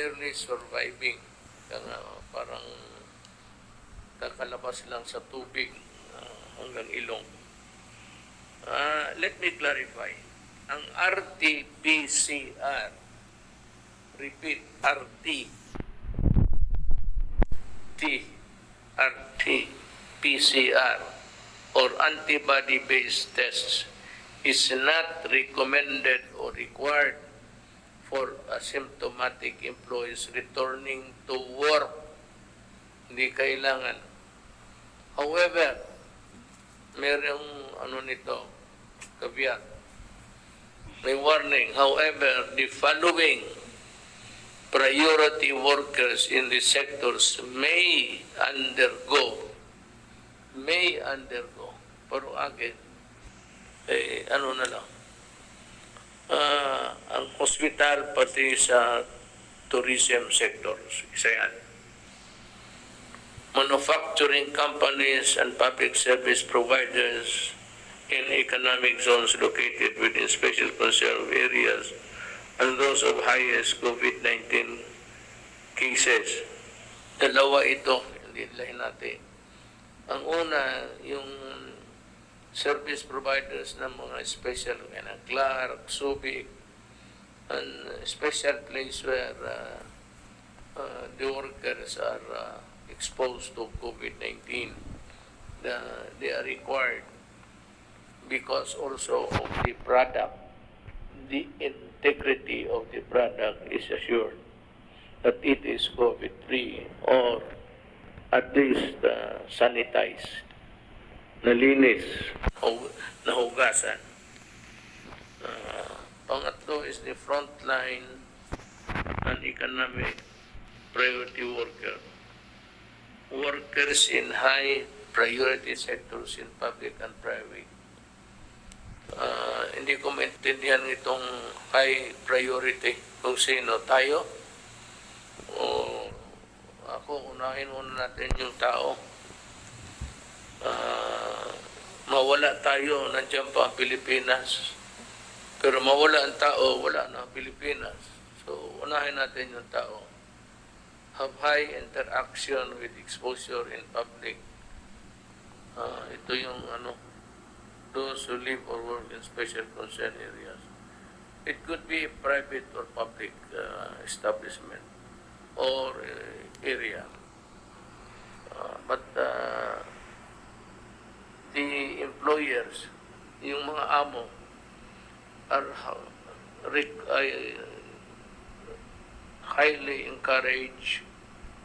barely surviving. Parang kakalabas lang sa tubig hanggang ilong. Let me clarify. Ang RT-PCR, repeat, RT-PCR or antibody-based tests is not recommended or required for asymptomatic employees returning to work. Hindi kailangan. However, merong caveat. May warning. However, the following priority workers in the sectors may undergo. Pero again, ang hospital pati sa tourism sectors. Isa yan. Manufacturing companies and public service providers in economic zones located within special conserved areas and those of highest COVID-19 cases. Dalawa ito, hindi lahin natin. Ang una, yung service providers ng mga special, Clark, Subic, and special place where the workers are exposed to COVID-19. They are required because also of the product, the integrity of the product is assured that it is COVID-free or at least sanitized, nalinis, nahugasan. Pangatlo is the frontline and economic priority workers in high priority sectors in public and private. Hindi ko maintindihan itong high priority kung sino tayo. Unahin muna natin yung tao. Mawala tayo, nandiyan pa ang Pilipinas. Pero mawala ang tao, wala na ang Pilipinas. So, unahin natin yung tao. Have high interaction with exposure in public. Ito yung those who live or work in special concern areas. It could be a private or public establishment or area. But the employers, yung mga amo, are highly encouraged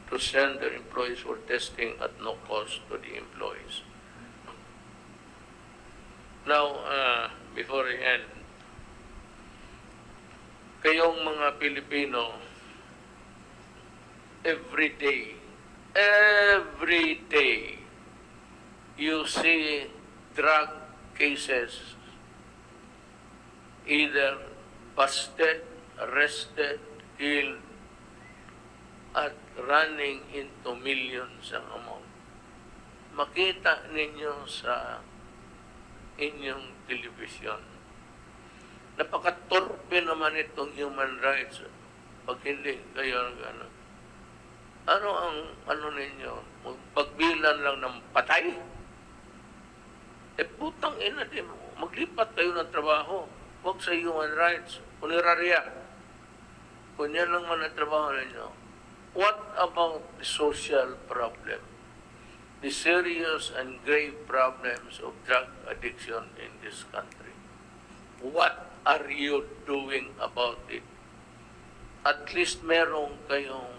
to send their employees for testing at no cost to the employees. Now, before I end, kayong mga Pilipino, every day, you see drug cases either busted, arrested, killed, at running into millions ang amount. Makita ninyo sa inyong television. Napakatorpe naman itong human rights pag hindi kayo ninyo? Magbilan lang ng patay? Putang ina din, maglipat kayo ng trabaho. Huwag sa human rights. Punerarya. Kung yan lang man ang trabaho ninyo. What about the social problem? The serious and grave problems of drug addiction in this country. What are you doing about it? At least meron kayong,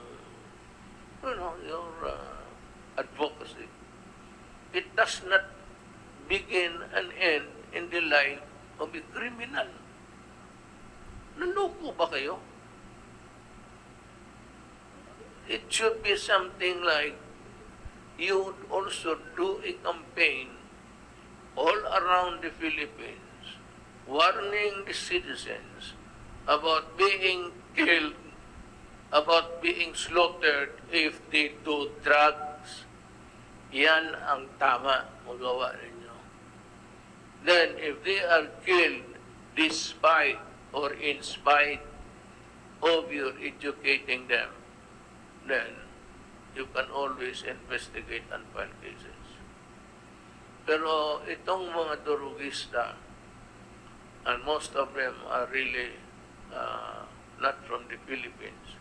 your advocacy. It does not begin and end in the life of a criminal. Naloko ba kayo? It should be something like you would also do a campaign all around the Philippines warning the citizens about being killed, about being slaughtered if they do drugs. Yan ang tama magawa ninyo. Then if they are killed despite or in spite of your educating them, then you can always investigate and file cases. Pero itong mga durugista, and most of them are really not from the Philippines,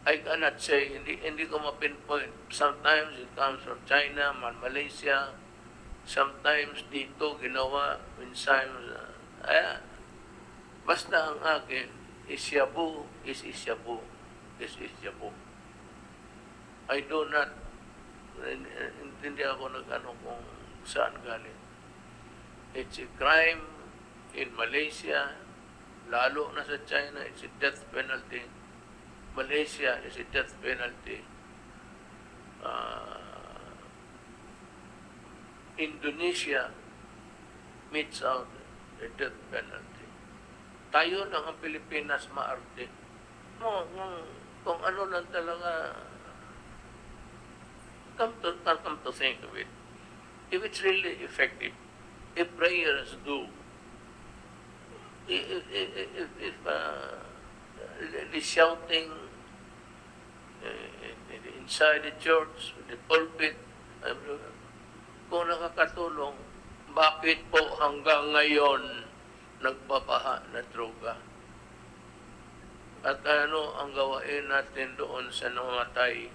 I cannot say, hindi ko ma-pinpoint. Sometimes it comes from China, Malaysia, sometimes dito ginawa, minsan, basta ang akin, isyabu, is isyabu, is isyabu. I do not, hindi ako nag-ano kung saan galing. It's a crime in Malaysia, lalo na sa China, it's a death penalty. Malaysia is a death penalty. Indonesia meets out a death penalty. Tayo lang ang Pilipinas maarte. Kung ano lang talaga, come to think of it, if it's really effective, if prayers do, if the shouting inside the church, the pulpit, kung nakakatulong, bakit po hanggang ngayon nagpapaha na droga? At ano ang gawain natin doon sa namatay?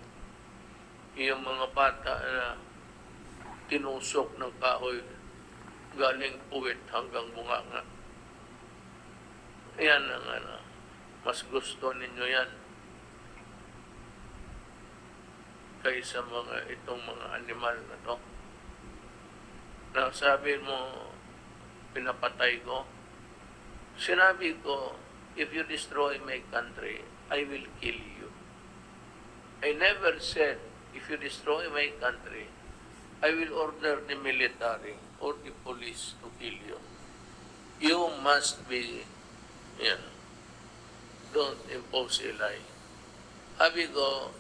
Yung mga bata na tinusok ng kahoy galing puwit hanggang bunganga. Yan ang mas gusto ninyo yan kaysa itong mga animal na to. Na sabi mo, pinapatay ko. Sinabi ko, if you destroy my country, I will kill you. I never said, if you destroy my country, I will order the military or the police to kill you. You must be, don't impose a lie. Sabi ko,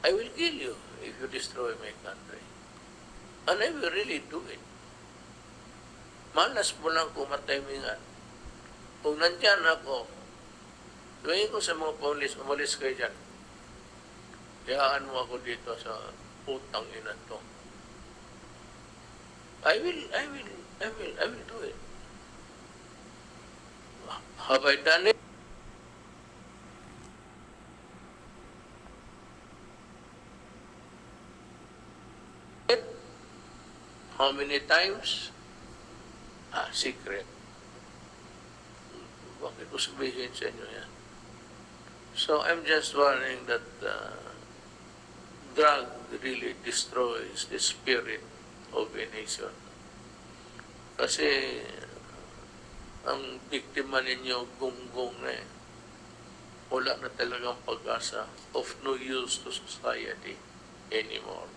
I will kill you if you destroy my country. And I will really do it. Malas mo lang kumatimingan. Kung nandyan ako, tuwing ko sa mga polis, umalis kayo dyan. Hayaan mo ako dito sa putang ina to. I will do it. Have I done it? How many times? Secret. Bakit ko sabihin sa inyo yan? So I'm just warning that drug really destroys the spirit of a nation. Kasi ang biktima ninyo gunggong na eh. Wala na talagang pag-asa, of no use to society anymore.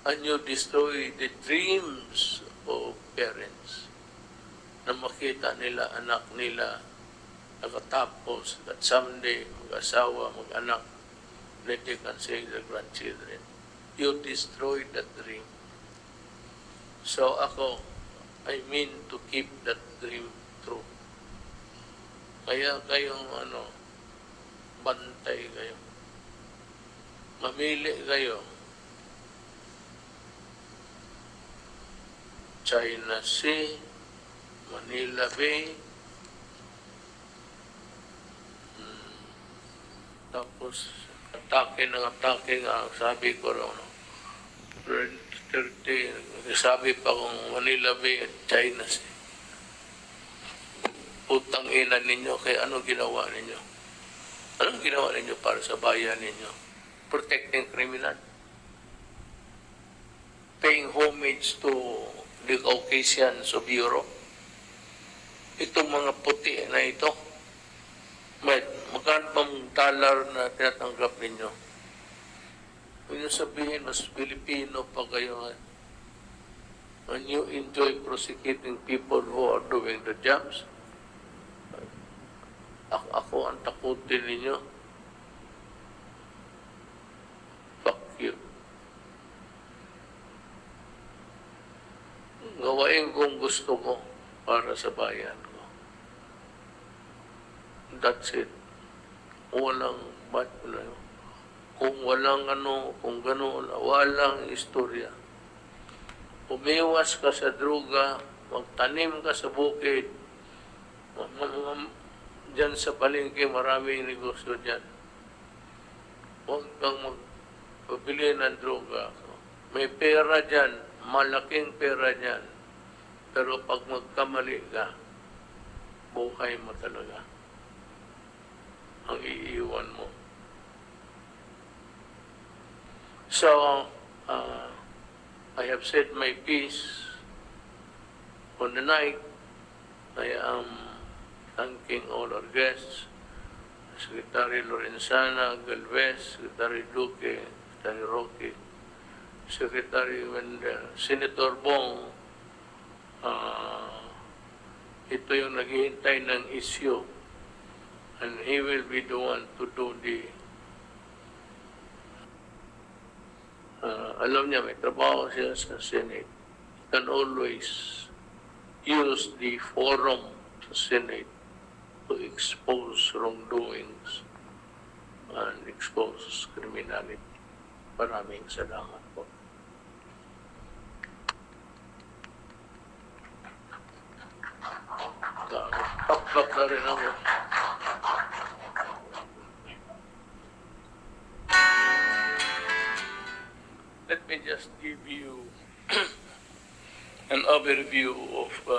And you destroy the dreams of parents na makita nila anak nila nakatapos at someday mag-asawa, mag-anak, that they can say their grandchildren. You destroy that dream. So ako, I mean to keep that dream true. Kaya kayong bantay kayo. Mamili kayo. China Sea, Manila Bay, tapos atake nga, sabi ko rin, 30, sabi pa kong Manila Bay at China Sea. Putang ina ninyo, kaya ano ginawa ninyo? Anong ginawa ninyo para sa bayan ninyo? Protecting criminal? Paying homage to the Caucasians of Europe. Itong mga puti na ito, magkano bang dollar na tinatanggap ninyo? Huwag niyo sabihin, mas Pilipino pa kayo. And you enjoy prosecuting people who are doing the jobs. Ako ang takutin ninyo. Fuck you. Gawain kong gusto ko para sa bayan ko. That's it. Walang, kung walang kung gano'n, walang istorya. Umiwas ka sa droga, magtanim ka sa bukid, dyan sa palengke, maraming negosyo dyan. Huwag kang magpabili ng droga. May pera dyan, malaking pera dyan. Pero pag magkamali ka, buhay mo talaga. Ang iiwan mo. So, I have said my piece on the night. I am thanking all our guests, Secretary Lorenzana Galvez, Secretary Duque, Secretary Roque, Secretary Wendell, Senator Bong. Ito yung naghihintay ng issue, and he will be the one to do the alam niya, may trabaho siya sa Senate. He can always use the forum sa Senate to expose wrongdoings and expose criminality. Maraming salamat po. Pakpak na rin ako. Let me just give you an overview of